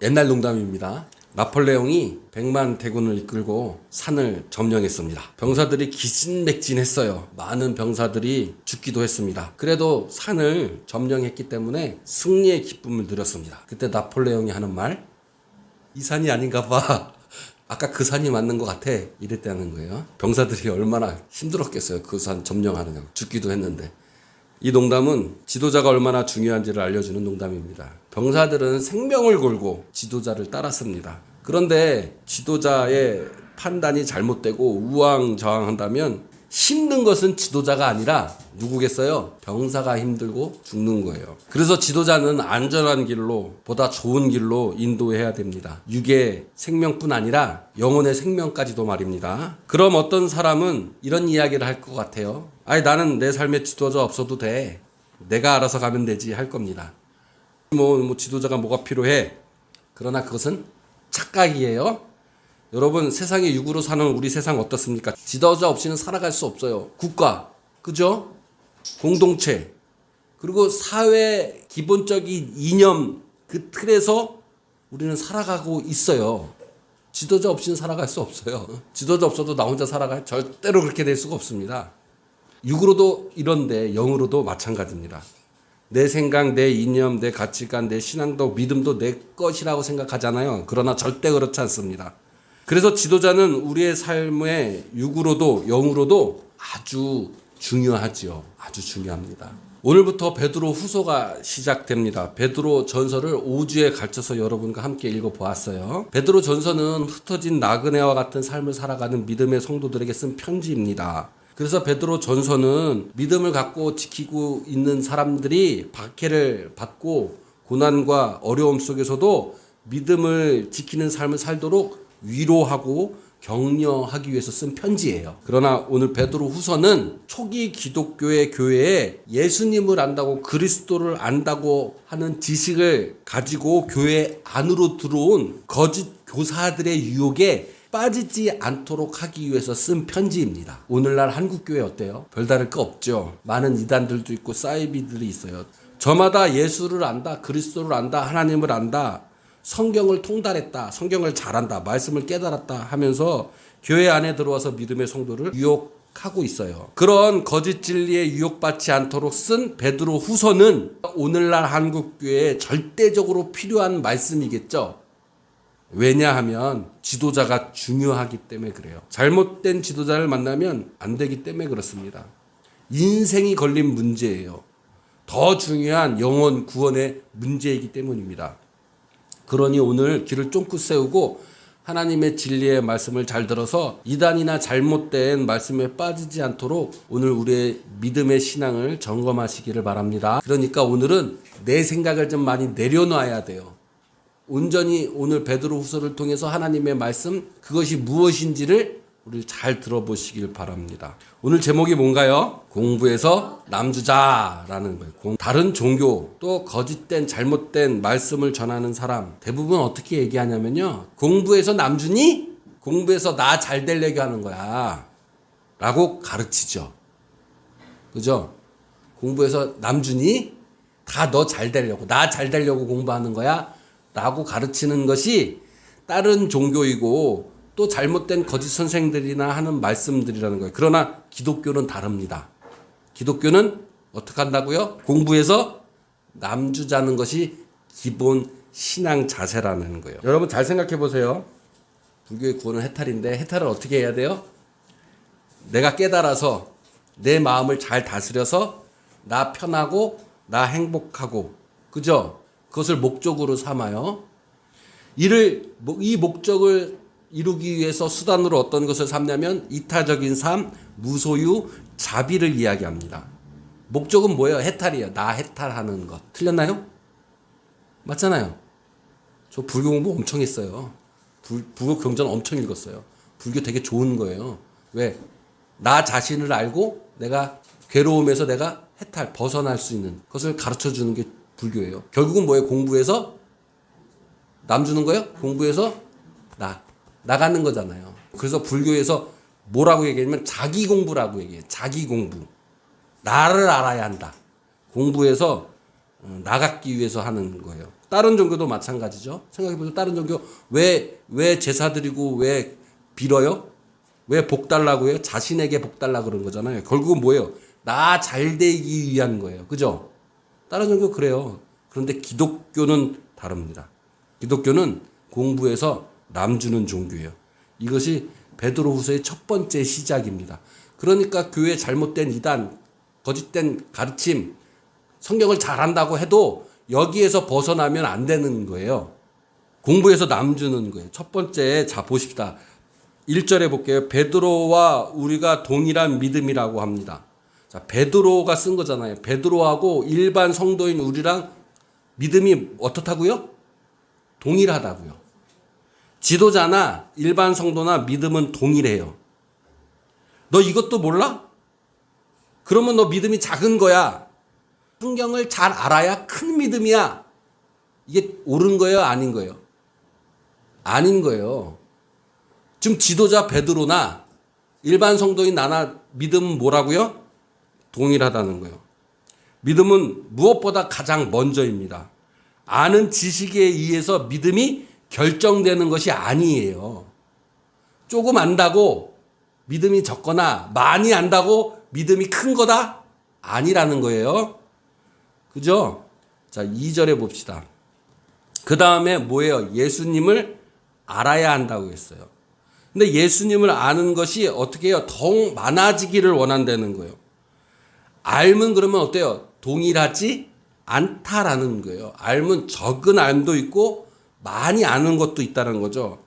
옛날 농담입니다. 나폴레옹이 100만 대군을 이끌고 산을 점령했습니다. 병사들이 기진맥진했어요. 많은 병사들이 죽기도 했습니다. 그래도 산을 점령했기 때문에 승리의 기쁨을 누렸습니다. 그때 나폴레옹이 하는 말, 이 산이 아닌가 봐. 아까 그 산이 맞는 것 같아. 이랬다는 거예요. 병사들이 얼마나 힘들었겠어요. 그 산 점령하느냐고. 죽기도 했는데. 이 농담은 지도자가 얼마나 중요한지를 알려주는 농담입니다. 병사들은 생명을 걸고 지도자를 따랐습니다. 그런데 지도자의 판단이 잘못되고 우왕좌왕한다면 힘든 것은 지도자가 아니라 누구겠어요? 병사가 힘들고 죽는 거예요. 그래서 지도자는 안전한 길로, 보다 좋은 길로 인도해야 됩니다. 육의 생명뿐 아니라 영혼의 생명까지도 말입니다. 그럼 어떤 사람은 이런 이야기를 할 것 같아요. 아니, 나는 내 삶에 지도자 없어도 돼. 내가 알아서 가면 되지 할 겁니다. 뭐 지도자가 뭐가 필요해. 그러나 그것은 착각이에요. 여러분, 세상에 육으로 사는 우리 세상 어떻습니까? 지도자 없이는 살아갈 수 없어요. 국가, 그죠? 공동체, 그리고 사회 기본적인 이념, 그 틀에서 우리는 살아가고 있어요. 지도자 없이는 살아갈 수 없어요. 지도자 없어도 나 혼자 살아갈, 절대로 그렇게 될 수가 없습니다. 육으로도 이런데 영으로도 마찬가지입니다. 내 생각, 내 이념, 내 가치관, 내 신앙도 믿음도 내 것이라고 생각하잖아요. 그러나 절대 그렇지 않습니다. 그래서 지도자는 우리의 삶의 육으로도 영으로도 아주 중요하지요. 아주 중요합니다. 오늘부터 베드로 후서가 시작됩니다. 베드로 전서를 5주에 걸쳐서 여러분과 함께 읽어보았어요. 베드로 전서는 흩어진 나그네와 같은 삶을 살아가는 믿음의 성도들에게 쓴 편지입니다. 그래서 베드로 전서는 믿음을 갖고 지키고 있는 사람들이 박해를 받고 고난과 어려움 속에서도 믿음을 지키는 삶을 살도록 위로하고 격려하기 위해서 쓴 편지예요. 그러나 오늘 베드로 후서는 초기 기독교의 교회에 예수님을 안다고 그리스도를 안다고 하는 지식을 가지고 교회 안으로 들어온 거짓 교사들의 유혹에 빠지지 않도록 하기 위해서 쓴 편지입니다. 오늘날 한국교회 어때요? 별다를 거 없죠. 많은 이단들도 있고 사이비들이 있어요. 저마다 예수를 안다, 그리스도를 안다, 하나님을 안다, 성경을 통달했다, 성경을 잘한다, 말씀을 깨달았다 하면서 교회 안에 들어와서 믿음의 성도를 유혹하고 있어요. 그런 거짓 진리에 유혹받지 않도록 쓴 베드로 후서는 오늘날 한국교회에 절대적으로 필요한 말씀이겠죠. 왜냐하면 지도자가 중요하기 때문에 그래요. 잘못된 지도자를 만나면 안 되기 때문에 그렇습니다. 인생이 걸린 문제예요. 더 중요한 영혼 구원의 문제이기 때문입니다. 그러니 오늘 귀를 쫑긋 세우고 하나님의 진리의 말씀을 잘 들어서 이단이나 잘못된 말씀에 빠지지 않도록 오늘 우리의 믿음의 신앙을 점검하시기를 바랍니다. 그러니까 오늘은 내 생각을 좀 많이 내려놔야 돼요. 온전히 오늘 베드로 후서를 통해서 하나님의 말씀, 그것이 무엇인지를 우리 잘 들어보시길 바랍니다. 오늘 제목이 뭔가요? 공부해서 남주자라는 거예요. 다른 종교, 또 거짓된 잘못된 말씀을 전하는 사람 대부분 어떻게 얘기하냐면요, 공부해서 남주니? 공부해서 나 잘 되려고 하는 거야 라고 가르치죠. 그죠? 공부해서 남주니? 다 너 잘 되려고, 나 잘 되려고 공부하는 거야 라고 가르치는 것이 다른 종교이고 또 잘못된 거짓 선생들이나 하는 말씀들이라는 거예요. 그러나 기독교는 다릅니다. 기독교는 어떻게 한다고요? 공부해서 남주자는 것이 기본 신앙 자세라는 거예요. 여러분 잘 생각해 보세요. 불교의 구원은 해탈인데 해탈을 어떻게 해야 돼요? 내가 깨달아서 내 마음을 잘 다스려서 나 편하고 나 행복하고, 그죠? 그것을 목적으로 삼아요. 이 목적을 이루기 위해서 수단으로 어떤 것을 삼냐면 이타적인 삶, 무소유, 자비를 이야기합니다. 목적은 뭐예요? 해탈이에요. 나 해탈하는 것. 틀렸나요? 맞잖아요. 저 불교 공부 엄청 했어요. 불교 경전 엄청 읽었어요. 불교 되게 좋은 거예요. 왜? 나 자신을 알고 내가 괴로움에서 내가 해탈, 벗어날 수 있는 것을 가르쳐 주는 게 불교예요. 결국은 뭐예요? 공부해서 남 주는 거예요? 공부해서 나가는 거잖아요. 그래서 불교에서 뭐라고 얘기하냐면 자기 공부라고 얘기해요. 자기 공부. 나를 알아야 한다. 공부해서 나가기 위해서 하는 거예요. 다른 종교도 마찬가지죠. 생각해보세요. 다른 종교 왜 제사 드리고 왜 빌어요? 왜 복 달라고 해요? 자신에게 복 달라고 그런 거잖아요. 결국은 뭐예요? 나 잘 되기 위한 거예요. 그죠? 다른 종교 그래요. 그런데 기독교는 다릅니다. 기독교는 공부해서 남 주는 종교예요. 이것이 베드로후서의 첫 번째 시작입니다. 그러니까 교회의 잘못된 이단, 거짓된 가르침, 성경을 잘한다고 해도 여기에서 벗어나면 안 되는 거예요. 공부해서 남 주는 거예요. 첫 번째, 자 보십시다. 1절에 볼게요. 베드로와 우리가 동일한 믿음이라고 합니다. 자, 베드로가 쓴 거잖아요. 베드로하고 일반 성도인 우리랑 믿음이 어떻다고요? 동일하다고요. 지도자나 일반 성도나 믿음은 동일해요. 너 이것도 몰라? 그러면 너 믿음이 작은 거야. 성경을 잘 알아야 큰 믿음이야. 이게 옳은 거예요? 아닌 거예요? 아닌 거예요. 지금 지도자 베드로나 일반 성도인 나나 믿음은 뭐라고요? 동일하다는 거예요. 믿음은 무엇보다 가장 먼저입니다. 아는 지식에 의해서 믿음이 결정되는 것이 아니에요. 조금 안다고 믿음이 적거나 많이 안다고 믿음이 큰 거다? 아니라는 거예요. 그죠? 자, 2절에 봅시다. 그 다음에 뭐예요? 예수님을 알아야 한다고 했어요. 근데 예수님을 아는 것이 어떻게 해요? 더욱 많아지기를 원한다는 거예요. 알면 그러면 어때요? 동일하지 않다라는 거예요. 알면 적은 알도 있고 많이 아는 것도 있다는 거죠.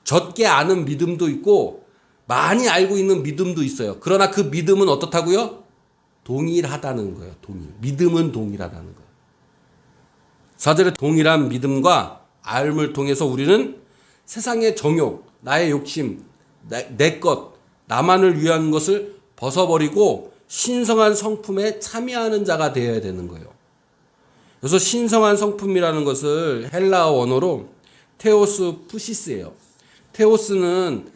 적게 아는 믿음도 있고 많이 알고 있는 믿음도 있어요. 그러나 그 믿음은 어떻다고요? 동일하다는 거예요. 믿음은 동일하다는 거예요. 4절에 동일한 믿음과 알을 통해서 우리는 세상의 정욕, 나의 욕심, 내 것, 나만을 위한 것을 벗어버리고 신성한 성품에 참여하는 자가 되어야 되는 거예요. 그래서 신성한 성품이라는 것을 헬라어 원어로 테오스 푸시스예요. 테오스는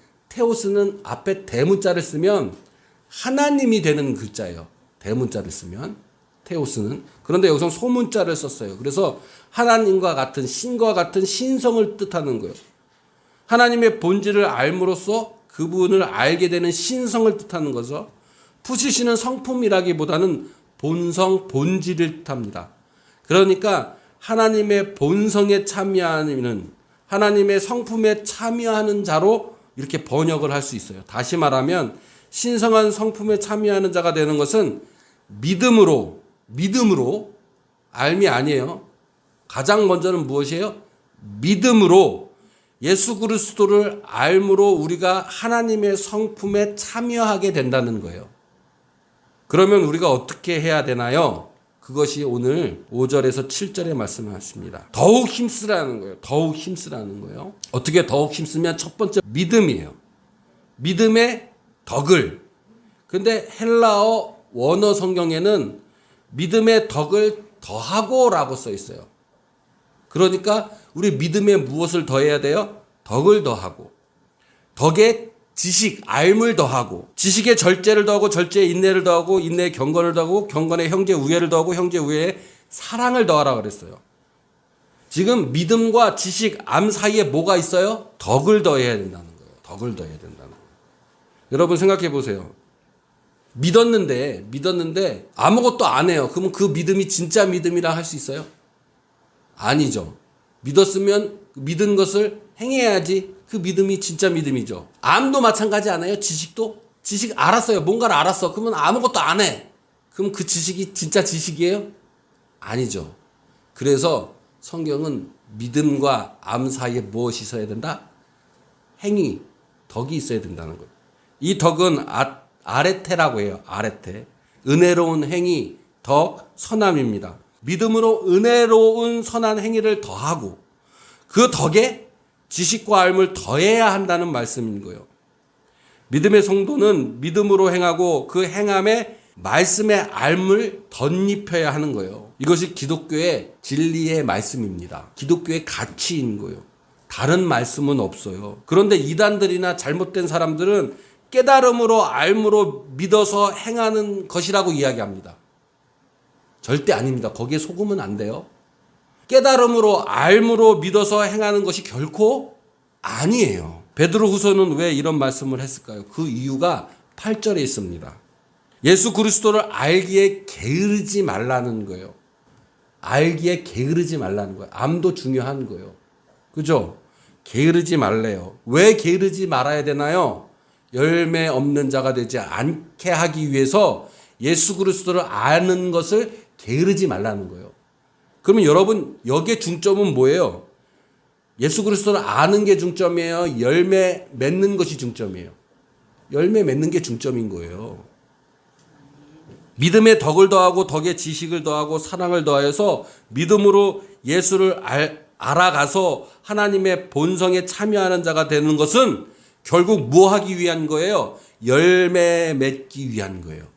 앞에 대문자를 쓰면 하나님이 되는 글자예요. 대문자를 쓰면 테오스는. 그런데 여기서 소문자를 썼어요. 그래서 하나님과 같은 신과 같은 신성을 뜻하는 거예요. 하나님의 본질을 알므로써 그분을 알게 되는 신성을 뜻하는 거죠. 푸시시는 성품이라기보다는 본성, 본질을 뜻합니다. 그러니까 하나님의 본성에 참여하는, 하나님의 성품에 참여하는 자로 이렇게 번역을 할 수 있어요. 다시 말하면 신성한 성품에 참여하는 자가 되는 것은 믿음으로, 알미 아니에요. 가장 먼저는 무엇이에요? 믿음으로 예수 그리스도를 알므로 우리가 하나님의 성품에 참여하게 된다는 거예요. 그러면 우리가 어떻게 해야 되나요? 그것이 오늘 5절에서 7절에 말씀하십니다. 더욱 힘쓰라는 거예요. 더욱 힘쓰라는 거예요. 어떻게 더욱 힘쓰면 첫 번째 믿음이에요. 믿음의 덕을. 근데 헬라어 원어 성경에는 믿음의 덕을 더하고라고 써 있어요. 그러니까 우리 믿음에 무엇을 더해야 돼요? 덕을 더하고. 덕에 지식, 알물 더하고, 지식에 절제를 더하고, 절제에 인내를 더하고, 인내에 경건을 더하고, 경건에 형제 우애를 더하고, 형제 우애에 사랑을 더하라 그랬어요. 지금 믿음과 지식, 암 사이에 뭐가 있어요? 덕을 더해야 된다는 거예요. 덕을 더해야 된다는 거예요. 여러분 생각해 보세요. 믿었는데 아무것도 안 해요. 그러면 그 믿음이 진짜 믿음이라 할 수 있어요? 아니죠. 믿었으면 믿은 것을 행해야지 그 믿음이 진짜 믿음이죠. 암도 마찬가지 않아요? 지식도? 지식 알았어요. 뭔가를 알았어. 그러면 아무것도 안 해. 그럼 그 지식이 진짜 지식이에요? 아니죠. 그래서 성경은 믿음과 암 사이에 무엇이 있어야 된다? 행위, 덕이 있어야 된다는 거예요. 이 덕은 아레테라고 해요. 아레테. 은혜로운 행위, 덕, 선함입니다. 믿음으로 은혜로운 선한 행위를 더하고 그 덕에 지식과 알을 더해야 한다는 말씀인 거예요. 믿음의 성도는 믿음으로 행하고 그 행함에 말씀의 알을 덧입혀야 하는 거예요. 이것이 기독교의 진리의 말씀입니다. 기독교의 가치인 거예요. 다른 말씀은 없어요. 그런데 이단들이나 잘못된 사람들은 깨달음으로 알므로 믿어서 행하는 것이라고 이야기합니다. 절대 아닙니다. 거기에 속으면 안 돼요. 깨달음으로 알므로 믿어서 행하는 것이 결코 아니에요. 베드로후서는 왜 이런 말씀을 했을까요? 그 이유가 8절에 있습니다. 예수 그리스도를 알기에 게으르지 말라는 거예요. 알기에 게으르지 말라는 거예요. 암도 중요한 거예요. 그죠? 게으르지 말래요. 왜 게으르지 말아야 되나요? 열매 없는 자가 되지 않게 하기 위해서 예수 그리스도를 아는 것을 게으르지 말라는 거예요. 그러면 여러분 여기에 중점은 뭐예요? 예수 그리스도를 아는 게 중점이에요? 열매 맺는 것이 중점이에요? 열매 맺는 게 중점인 거예요. 믿음에 덕을 더하고 덕에 지식을 더하고 사랑을 더하여서 믿음으로 예수를 알아가서 하나님의 본성에 참여하는 자가 되는 것은 결국 뭐 하기 위한 거예요? 열매 맺기 위한 거예요.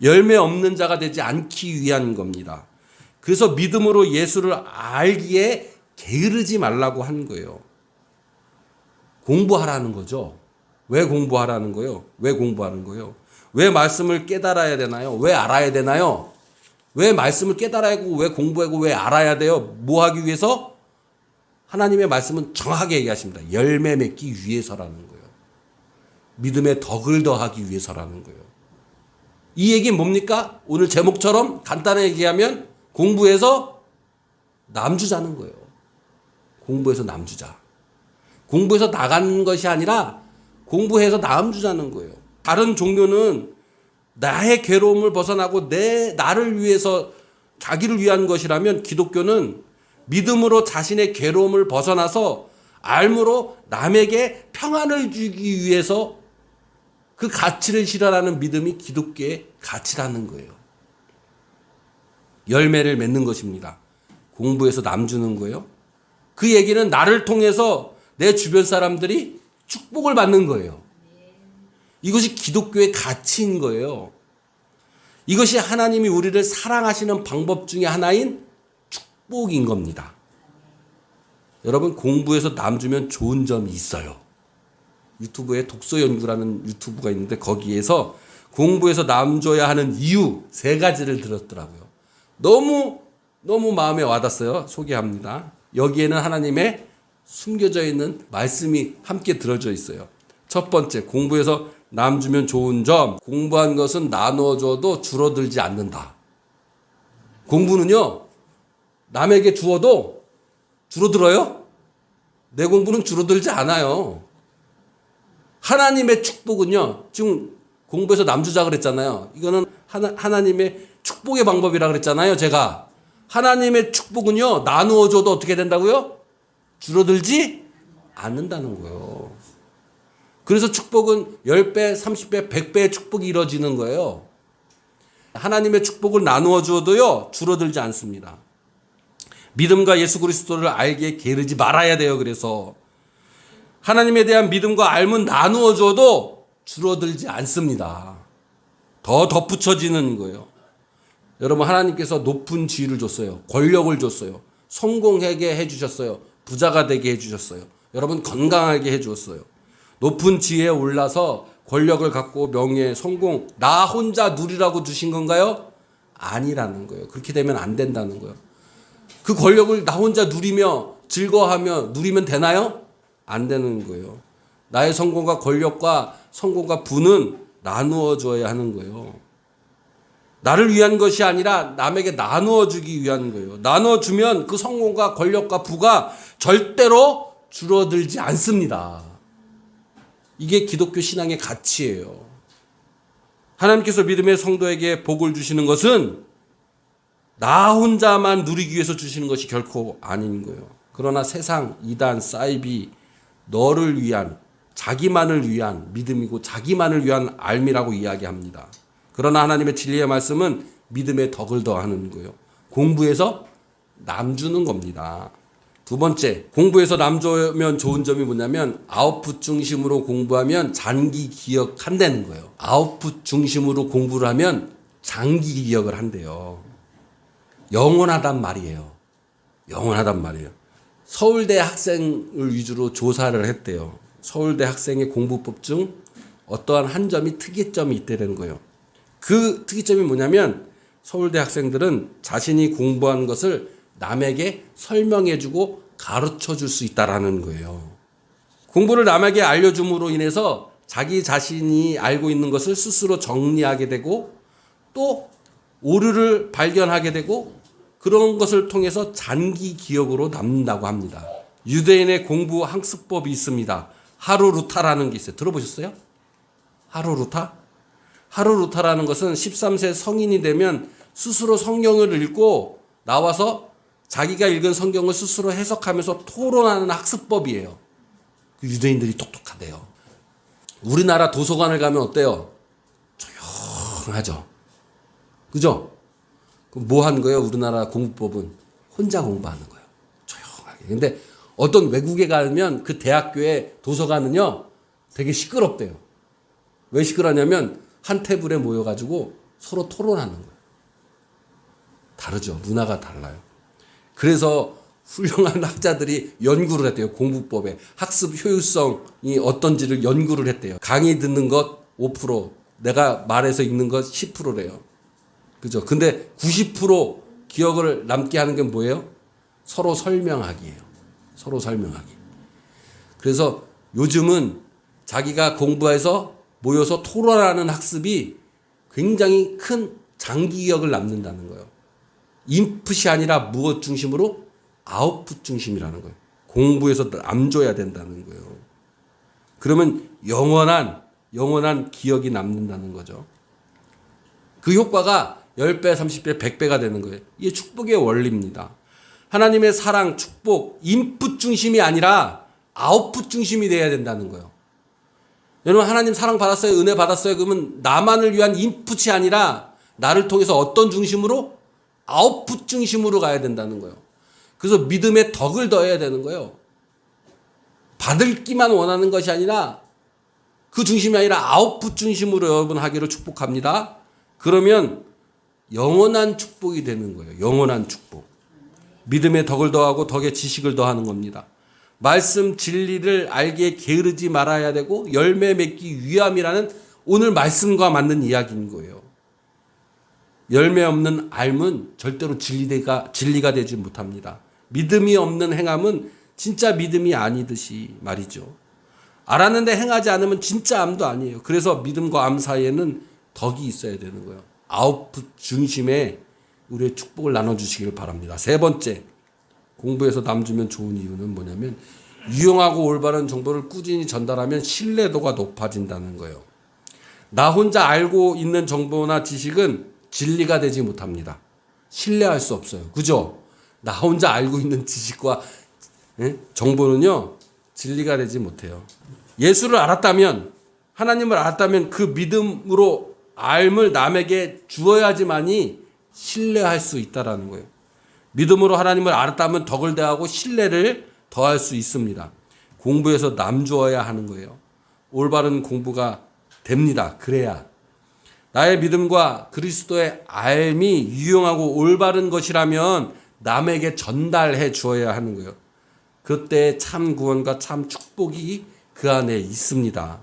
열매 없는 자가 되지 않기 위한 겁니다. 그래서 믿음으로 예수를 알기에 게으르지 말라고 한 거예요. 공부하라는 거죠. 왜 공부하라는 거예요? 왜 공부하는 거예요? 왜 말씀을 깨달아야 되나요? 왜 알아야 되나요? 왜 말씀을 깨달아야 하고 왜 공부하고 왜 알아야 돼요? 뭐 하기 위해서? 하나님의 말씀은 정확하게 얘기하십니다. 열매 맺기 위해서라는 거예요. 믿음의 덕을 더하기 위해서라는 거예요. 이 얘기는 뭡니까? 오늘 제목처럼 간단하게 얘기하면 공부해서 남주자는 거예요. 공부해서 남주자. 공부해서 나가는 것이 아니라 공부해서 남주자는 거예요. 다른 종교는 나의 괴로움을 벗어나고 나를 위해서 자기를 위한 것이라면 기독교는 믿음으로 자신의 괴로움을 벗어나서 알므로 남에게 평안을 주기 위해서 그 가치를 실현하는 믿음이 기독교의 가치라는 거예요. 열매를 맺는 것입니다. 공부해서 남주는 거예요. 그 얘기는 나를 통해서 내 주변 사람들이 축복을 받는 거예요. 이것이 기독교의 가치인 거예요. 이것이 하나님이 우리를 사랑하시는 방법 중에 하나인 축복인 겁니다. 여러분 공부해서 남주면 좋은 점이 있어요. 유튜브에 독서연구라는 유튜브가 있는데 거기에서 공부해서 남줘야 하는 이유 3가지를 들었더라고요. 너무 마음에 와닿았어요. 소개합니다. 여기에는 하나님의 숨겨져 있는 말씀이 함께 들어져 있어요. 첫 번째, 공부해서 남주면 좋은 점, 공부한 것은 나누어줘도 줄어들지 않는다. 공부는요, 남에게 주어도 줄어들어요? 내 공부는 줄어들지 않아요. 하나님의 축복은요, 지금 공부해서 남주자 그랬잖아요. 이거는 하나님의 축복의 방법이라 그랬잖아요, 제가. 하나님의 축복은요, 나누어줘도 어떻게 된다고요? 줄어들지 않는다는 거예요. 그래서 축복은 10배, 30배, 100배의 축복이 이루어지는 거예요. 하나님의 축복을 나누어 주어도요, 줄어들지 않습니다. 믿음과 예수 그리스도를 알기에 게으르지 말아야 돼요. 그래서 하나님에 대한 믿음과 알면 나누어 줘도 줄어들지 않습니다. 더 덧붙여지는 거예요. 여러분 하나님께서 높은 지위를 줬어요. 권력을 줬어요. 성공하게 해주셨어요. 부자가 되게 해주셨어요. 여러분 건강하게 해주었어요. 높은 지위에 올라서 권력을 갖고 명예, 성공 나 혼자 누리라고 주신 건가요? 아니라는 거예요. 그렇게 되면 안 된다는 거예요. 그 권력을 나 혼자 누리며 즐거워하며 누리면 되나요? 안 되는 거예요. 나의 성공과 권력과 성공과 부는 나누어 줘야 하는 거예요. 나를 위한 것이 아니라 남에게 나누어 주기 위한 거예요. 나누어 주면 그 성공과 권력과 부가 절대로 줄어들지 않습니다. 이게 기독교 신앙의 가치예요. 하나님께서 믿음의 성도에게 복을 주시는 것은 나 혼자만 누리기 위해서 주시는 것이 결코 아닌 거예요. 그러나 세상, 이단, 사이비 너를 위한 자기만을 위한 믿음이고 자기만을 위한 알미라고 이야기합니다. 그러나 하나님의 진리의 말씀은 믿음의 덕을 더하는 거예요. 공부해서 남주는 겁니다. 두 번째, 공부해서 남주면 좋은 점이 뭐냐면 아웃풋 중심으로 공부하면 장기 기억한다는 거예요. 아웃풋 중심으로 공부를 하면 장기 기억을 한대요. 영원하단 말이에요. 영원하단 말이에요. 서울대 학생을 위주로 조사를 했대요. 서울대 학생의 공부법 중 어떠한 한 점이 특이점이 있다는 거예요. 그 특이점이 뭐냐면 서울대 학생들은 자신이 공부한 것을 남에게 설명해주고 가르쳐줄 수 있다라는 거예요. 공부를 남에게 알려줌으로 인해서 자기 자신이 알고 있는 것을 스스로 정리하게 되고 또 오류를 발견하게 되고 그런 것을 통해서 장기 기억으로 남는다고 합니다. 유대인의 공부 학습법이 있습니다. 하루루타라는 게 있어요. 들어보셨어요? 하루루타? 하루루타라는 것은 13세 성인이 되면 스스로 성경을 읽고 나와서 자기가 읽은 성경을 스스로 해석하면서 토론하는 학습법이에요. 유대인들이 똑똑하대요. 우리나라 도서관을 가면 어때요? 조용하죠. 그죠? 그럼 뭐 하는 거예요? 우리나라 공부법은 혼자 공부하는 거예요. 조용하게. 근데 어떤 외국에 가면 그 대학교의 도서관은요 되게 시끄럽대요. 왜 시끄러냐면 한 테이블에 모여가지고 서로 토론하는 거예요. 다르죠. 문화가 달라요. 그래서 훌륭한 학자들이 연구를 했대요. 공부법에 학습 효율성이 어떤지를 연구를 했대요. 강의 듣는 것 5%, 내가 말해서 읽는 것 10%래요. 그죠? 근데 90% 기억을 남게 하는 게 뭐예요? 서로 설명하기예요. 서로 설명하기. 그래서 요즘은 자기가 공부해서 모여서 토론하는 학습이 굉장히 큰 장기 기억을 남는다는 거예요. 인풋이 아니라 무엇 중심으로? 아웃풋 중심이라는 거예요. 공부에서 남줘야 된다는 거예요. 그러면 영원한 기억이 남는다는 거죠. 그 효과가 10배, 30배, 100배가 되는 거예요. 이게 축복의 원리입니다. 하나님의 사랑, 축복, 인풋 중심이 아니라 아웃풋 중심이 돼야 된다는 거예요. 여러분 하나님 사랑 받았어요? 은혜 받았어요? 그러면 나만을 위한 인풋이 아니라 나를 통해서 어떤 중심으로? 아웃풋 중심으로 가야 된다는 거예요. 그래서 믿음의 덕을 더해야 되는 거예요. 받을기만 원하는 것이 아니라 그 중심이 아니라 아웃풋 중심으로 여러분 하기를 축복합니다. 그러면 영원한 축복이 되는 거예요. 영원한 축복. 믿음의 덕을 더하고 덕의 지식을 더하는 겁니다. 말씀 진리를 알기에 게으르지 말아야 되고 열매 맺기 위함이라는 오늘 말씀과 맞는 이야기인 거예요. 열매 없는 알은 절대로 진리가 되지 못합니다. 믿음이 없는 행함은 진짜 믿음이 아니듯이 말이죠. 알았는데 행하지 않으면 진짜 암도 아니에요. 그래서 믿음과 암 사이에는 덕이 있어야 되는 거예요. 아웃풋 중심에 우리의 축복을 나눠주시길 바랍니다. 세 번째, 공부해서 남주면 좋은 이유는 뭐냐면 유용하고 올바른 정보를 꾸준히 전달하면 신뢰도가 높아진다는 거예요. 나 혼자 알고 있는 정보나 지식은 진리가 되지 못합니다. 신뢰할 수 없어요. 그죠? 나 혼자 알고 있는 지식과 정보는요 진리가 되지 못해요. 예수를 알았다면, 하나님을 알았다면 그 믿음으로 알을 남에게 주어야지만이 신뢰할 수 있다라는 거예요. 믿음으로 하나님을 알았다면 덕을 더하고 신뢰를 더할 수 있습니다. 공부해서 남주어야 하는 거예요. 올바른 공부가 됩니다. 그래야 나의 믿음과 그리스도의 알미 유용하고 올바른 것이라면 남에게 전달해 주어야 하는 거예요. 그때 참 구원과 참 축복이 그 안에 있습니다.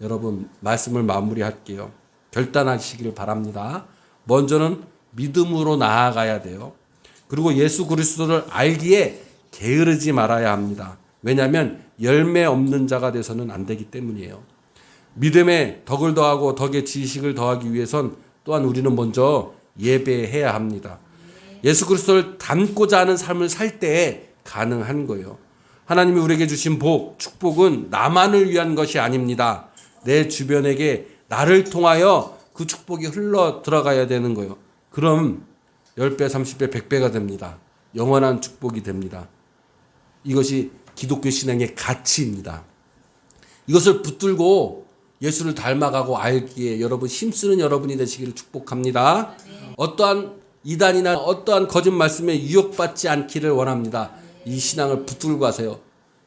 여러분 말씀을 마무리할게요. 결단하시길 바랍니다. 먼저는 믿음으로 나아가야 돼요. 그리고 예수 그리스도를 알기에 게으르지 말아야 합니다. 왜냐하면 열매 없는 자가 돼서는 안 되기 때문이에요. 믿음에 덕을 더하고 덕의 지식을 더하기 위해선 또한 우리는 먼저 예배해야 합니다. 예수 그리스도를 닮고자 하는 삶을 살 때 가능한 거예요. 하나님이 우리에게 주신 복, 축복은 나만을 위한 것이 아닙니다. 내 주변에게 나를 통하여 그 축복이 흘러 들어가야 되는 거예요. 그럼 10배, 30배, 100배가 됩니다. 영원한 축복이 됩니다. 이것이 기독교 신앙의 가치입니다. 이것을 붙들고 예수를 닮아가고 알기에 여러분 힘쓰는 여러분이 되시기를 축복합니다. 어떠한 이단이나 어떠한 거짓 말씀에 유혹받지 않기를 원합니다. 이 신앙을 붙들고 가세요.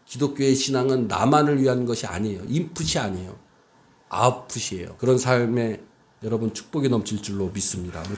기독교의 신앙은 나만을 위한 것이 아니에요. 인풋이 아니에요. 아웃풋이에요. 그런 삶에 여러분 축복이 넘칠 줄로 믿습니다.